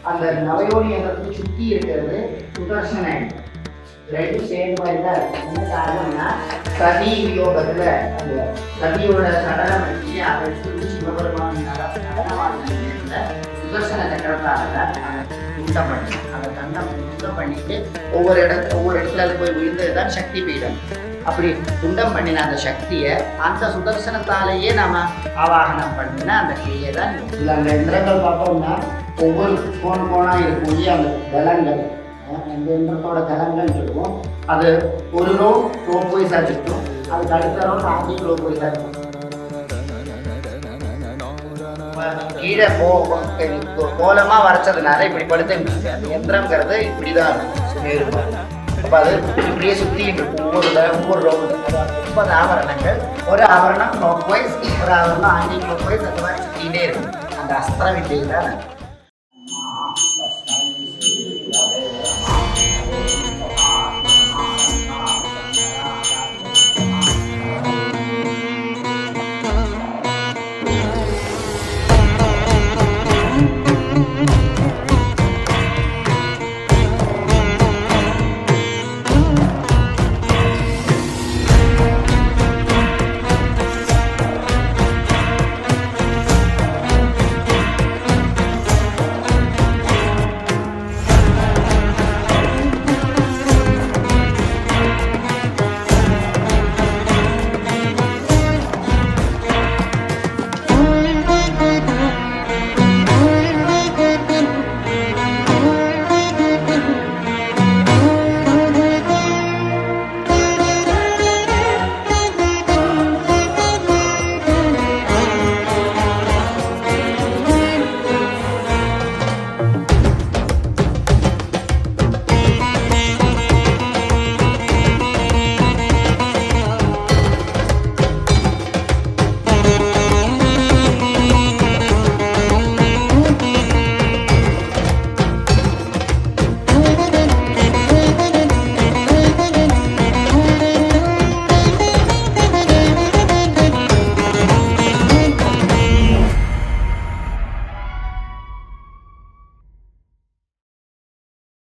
அந்த நவயோனி யந்திரத்தை சுற்றி இருக்கிறது சுதர்சன ரெண்டும் சேர்ந்து மாதிரி தான் இருக்கும். என்ன காரணம்னா சதி வியோகத்தில் அந்த சதியோட சடலம் வச்சு அதை சுற்றி சிவபெருமான் நடனமான சுதர்சன சக்கரத்தால் அதை துண்டம் பண்ணி அந்த தண்டம் துண்டம் பண்ணிட்டு ஒவ்வொரு இடத்துல அது போய் விழுந்தது தான் சக்தி பீடம். அப்படி துண்டம் பண்ணின அந்த சக்தியை அந்த சுதர்சனத்தாலேயே நம்ம ஆவாகனம் பண்ணினா அந்த கிரியை தான். இல்லை அந்த இந்திரங்கள் பார்த்தோம்னா ஒவ்வொரு கோணா இருக்கும் இல்லையா அந்த தலங்கள், அந்த இந்திரத்தோட தலங்கள் சொல்லுவோம். அது ஒரு ரோ போய் சாதிக்கும், அதுக்கு அடுத்த ரோ ஆண்டிங் ரோ போய் சாதிக்கும். கீழே கோலமா வரைச்சதுனால இப்படி படுத்து யந்திரங்கிறது இப்படிதான் இருக்கும். அப்போ அது இப்படியே சுற்றிட்டு இருக்கும் ஒவ்வொரு ரவுண்டு. 30 ஆபரணங்கள், ஒரு ஆபரணம் க்ளாக் வைஸ், ஒரு ஆபரணம் ஆன்டி க்ளாக் வைஸ், அந்த மாதிரி சுற்றிகிட்டே இருக்கும். அந்த அஸ்திர வித்தை தான்